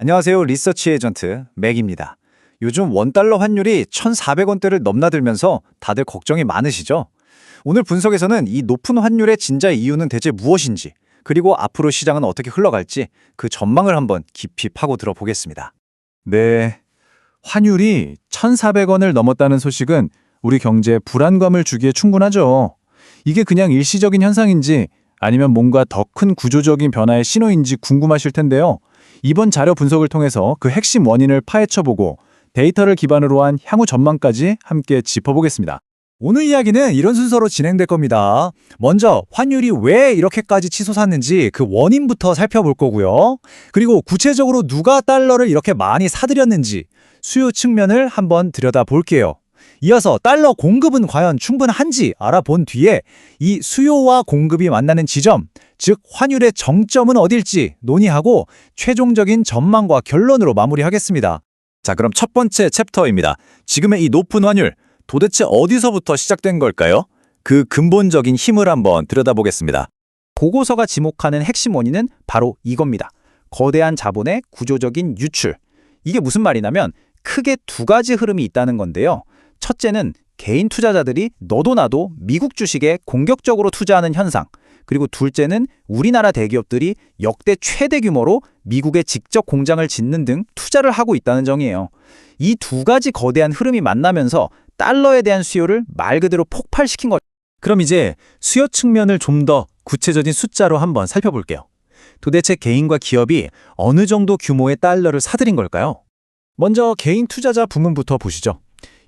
안녕하세요. 리서치 에이전트 맥입니다. 요즘 원달러 환율이 1,400원대를 넘나들면서 다들 걱정이 많으시죠? 오늘 분석에서는 이 높은 환율의 진짜 이유는 대체 무엇인지, 그리고 앞으로 시장은 어떻게 흘러갈지 그 전망을 한번 깊이 파고 들어보겠습니다. 네, 환율이 1,400원을 넘었다는 소식은 우리 경제에 불안감을 주기에 충분하죠. 이게 그냥 일시적인 현상인지 아니면 뭔가 더 큰 구조적인 변화의 신호인지 궁금하실 텐데요. 이번 자료 분석을 통해서 그 핵심 원인을 파헤쳐보고 데이터를 기반으로 한 향후 전망까지 함께 짚어보겠습니다. 오늘 이야기는 이런 순서로 진행될 겁니다. 먼저 환율이 왜 이렇게까지 치솟았는지 그 원인부터 살펴볼 거고요. 그리고 구체적으로 누가 달러를 이렇게 많이 사들였는지 수요 측면을 한번 들여다볼게요. 이어서 달러 공급은 과연 충분한지 알아본 뒤에 이 수요와 공급이 만나는 지점, 즉 환율의 정점은 어딜지 논의하고 최종적인 전망과 결론으로 마무리하겠습니다. 자, 그럼 첫 번째 챕터입니다. 지금의 이 높은 환율, 도대체 어디서부터 시작된 걸까요? 그 근본적인 힘을 한번 들여다보겠습니다. 보고서가 지목하는 핵심 원인은 바로 이겁니다. 거대한 자본의 구조적인 유출. 이게 무슨 말이냐면 크게 두 가지 흐름이 있다는 건데요. 첫째는 개인 투자자들이 너도 나도 미국 주식에 공격적으로 투자하는 현상. 그리고 둘째는 우리나라 대기업들이 역대 최대 규모로 미국에 직접 공장을 짓는 등 투자를 하고 있다는 점이에요. 이 두 가지 거대한 흐름이 만나면서 달러에 대한 수요를 말 그대로 폭발시킨 것. 그럼 이제 수요 측면을 좀 더 구체적인 숫자로 한번 살펴볼게요. 도대체 개인과 기업이 어느 정도 규모의 달러를 사들인 걸까요? 먼저 개인 투자자 부문부터 보시죠.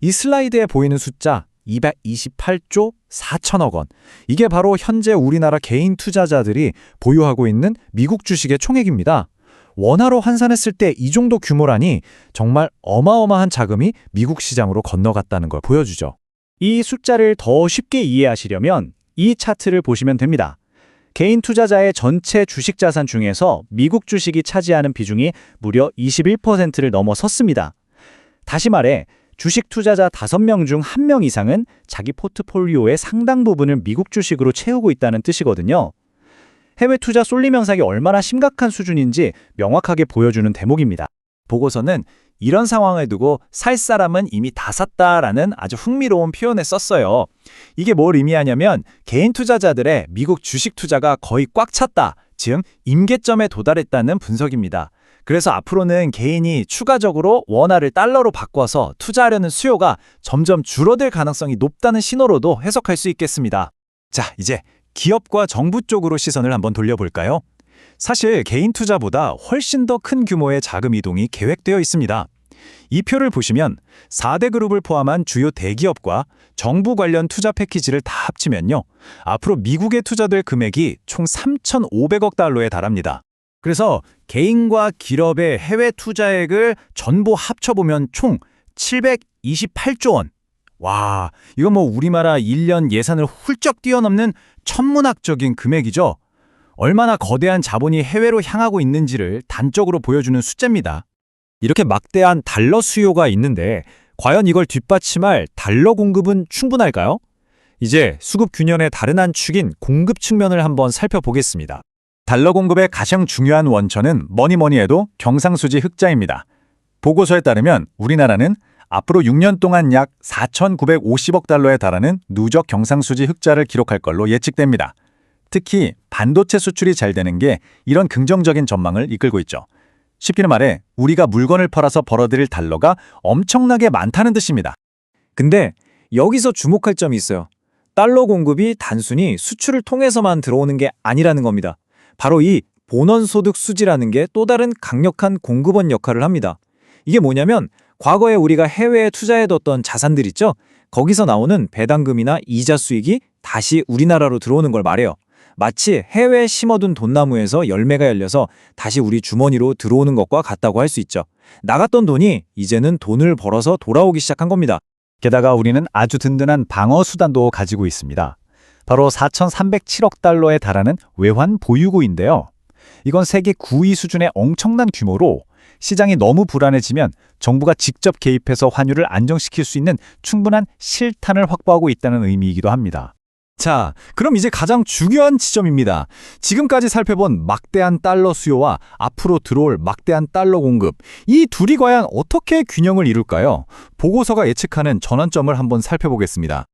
이 슬라이드에 보이는 숫자 228조 4천억 원. 이게 바로 현재 우리나라 개인 투자자들이 보유하고 있는 미국 주식의 총액입니다. 원화로 환산했을 때 이 정도 규모라니 정말 어마어마한 자금이 미국 시장으로 건너갔다는 걸 보여주죠. 이 숫자를 더 쉽게 이해하시려면 이 차트를 보시면 됩니다. 개인 투자자의 전체 주식 자산 중에서 미국 주식이 차지하는 비중이 무려 21%를 넘어섰습니다. 다시 말해 주식 투자자 5명 중 1명 이상은 자기 포트폴리오의 상당 부분을 미국 주식으로 채우고 있다는 뜻이거든요. 해외 투자 쏠림 현상이 얼마나 심각한 수준인지 명확하게 보여주는 대목입니다. 보고서는 이런 상황을 두고 살 사람은 이미 다 샀다라는 아주 흥미로운 표현을 썼어요. 이게 뭘 의미하냐면 개인 투자자들의 미국 주식 투자가 거의 꽉 찼다, 즉 임계점에 도달했다는 분석입니다. 그래서 앞으로는 개인이 추가적으로 원화를 달러로 바꿔서 투자하려는 수요가 점점 줄어들 가능성이 높다는 신호로도 해석할 수 있겠습니다. 자, 이제 기업과 정부 쪽으로 시선을 한번 돌려볼까요? 사실 개인 투자보다 훨씬 더 큰 규모의 자금 이동이 계획되어 있습니다. 이 표를 보시면 4대 그룹을 포함한 주요 대기업과 정부 관련 투자 패키지를 다 합치면요, 앞으로 미국에 투자될 금액이 총 3,500억 달러에 달합니다. 그래서 개인과 기업의 해외 투자액을 전부 합쳐보면 총 728조 원. 와, 이거 뭐 우리나라 1년 예산을 훌쩍 뛰어넘는 천문학적인 금액이죠. 얼마나 거대한 자본이 해외로 향하고 있는지를 단적으로 보여주는 숫자입니다. 이렇게 막대한 달러 수요가 있는데 과연 이걸 뒷받침할 달러 공급은 충분할까요? 이제 수급 균형의 다른 한 축인 공급 측면을 한번 살펴보겠습니다. 달러 공급의 가장 중요한 원천은 뭐니 해도 경상수지 흑자입니다. 보고서에 따르면 우리나라는 앞으로 6년 동안 약 4,950억 달러에 달하는 누적 경상수지 흑자를 기록할 걸로 예측됩니다. 특히 반도체 수출이 잘 되는 게 이런 긍정적인 전망을 이끌고 있죠. 쉽게 말해 우리가 물건을 팔아서 벌어들일 달러가 엄청나게 많다는 뜻입니다. 근데 여기서 주목할 점이 있어요. 달러 공급이 단순히 수출을 통해서만 들어오는 게 아니라는 겁니다. 바로 이 본원소득 수지라는 게 또 다른 강력한 공급원 역할을 합니다. 이게 뭐냐면 과거에 우리가 해외에 투자해뒀던 자산들 있죠? 거기서 나오는 배당금이나 이자 수익이 다시 우리나라로 들어오는 걸 말해요. 마치 해외에 심어둔 돈나무에서 열매가 열려서 다시 우리 주머니로 들어오는 것과 같다고 할 수 있죠. 나갔던 돈이 이제는 돈을 벌어서 돌아오기 시작한 겁니다. 게다가 우리는 아주 든든한 방어 수단도 가지고 있습니다. 바로 4,307억 달러에 달하는 외환 보유고인데요. 이건 세계 9위 수준의 엄청난 규모로 시장이 너무 불안해지면 정부가 직접 개입해서 환율을 안정시킬 수 있는 충분한 실탄을 확보하고 있다는 의미이기도 합니다. 자, 그럼 이제 가장 중요한 지점입니다. 지금까지 살펴본 막대한 달러 수요와 앞으로 들어올 막대한 달러 공급, 이 둘이 과연 어떻게 균형을 이룰까요? 보고서가 예측하는 전환점을 한번 살펴보겠습니다.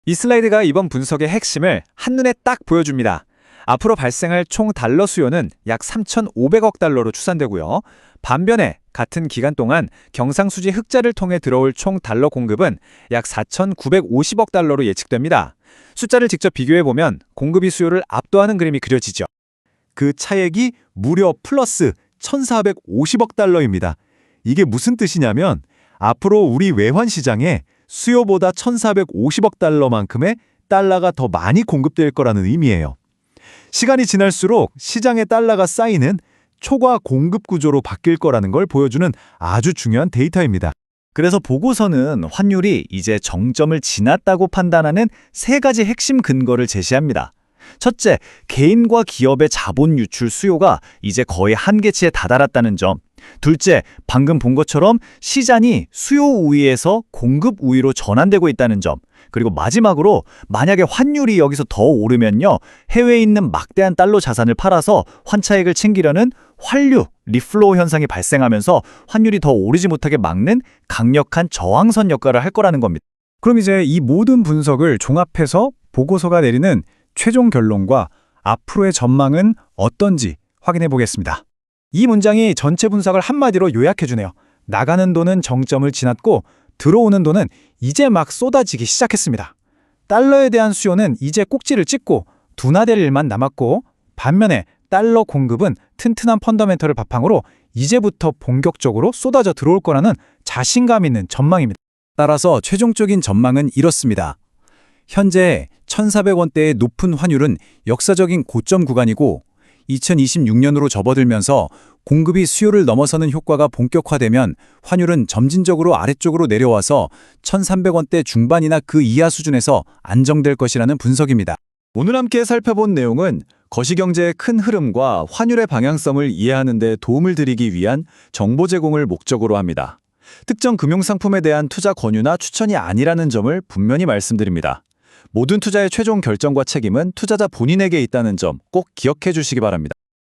이 슬라이드가 이번 분석의 핵심을 한눈에 딱 보여줍니다. 앞으로 발생할 총 달러 수요는 약 3,500억 달러로 추산되고요. 반면에 같은 기간 동안 경상수지 흑자를 통해 들어올 총 달러 공급은 약 4,950억 달러로 예측됩니다. 숫자를 직접 비교해보면 공급이 수요를 압도하는 그림이 그려지죠. 그 차액이 무려 플러스 1,450억 달러입니다. 이게 무슨 뜻이냐면 앞으로 우리 외환 시장에 수요보다 1,450억 달러만큼의 달러가 더 많이 공급될 거라는 의미예요. 시간이 지날수록 시장에 달러가 쌓이는 초과 공급 구조로 바뀔 거라는 걸 보여주는 아주 중요한 데이터입니다. 그래서 보고서는 환율이 이제 정점을 지났다고 판단하는 세 가지 핵심 근거를 제시합니다. 첫째, 개인과 기업의 자본 유출 수요가 이제 거의 한계치에 다다랐다는 점. 둘째, 방금 본 것처럼 시장이 수요 우위에서 공급 우위로 전환되고 있다는 점. 그리고 마지막으로 만약에 환율이 여기서 더 오르면요, 해외에 있는 막대한 달러 자산을 팔아서 환차익을 챙기려는 환류, 리플로우 현상이 발생하면서 환율이 더 오르지 못하게 막는 강력한 저항선 역할을 할 거라는 겁니다. 그럼 이제 이 모든 분석을 종합해서 보고서가 내리는 최종 결론과 앞으로의 전망은 어떤지 확인해 보겠습니다. 이 문장이 전체 분석을 한마디로 요약해주네요. 나가는 돈은 정점을 지났고 들어오는 돈은 이제 막 쏟아지기 시작했습니다. 달러에 대한 수요는 이제 꼭지를 찍고 둔화될 일만 남았고, 반면에 달러 공급은 튼튼한 펀더멘털을 바탕으로 이제부터 본격적으로 쏟아져 들어올 거라는 자신감 있는 전망입니다. 따라서 최종적인 전망은 이렇습니다. 현재 1,400원대의 높은 환율은 역사적인 고점 구간이고 2026년으로 접어들면서 공급이 수요를 넘어서는 효과가 본격화되면 환율은 점진적으로 아래쪽으로 내려와서 1,300원대 중반이나 그 이하 수준에서 안정될 것이라는 분석입니다. 오늘 함께 살펴본 내용은 거시경제의 큰 흐름과 환율의 방향성을 이해하는 데 도움을 드리기 위한 정보 제공을 목적으로 합니다. 특정 금융상품에 대한 투자 권유나 추천이 아니라는 점을 분명히 말씀드립니다. 모든 투자의 최종 결정과 책임은 투자자 본인에게 있다는 점 꼭 기억해 주시기 바랍니다.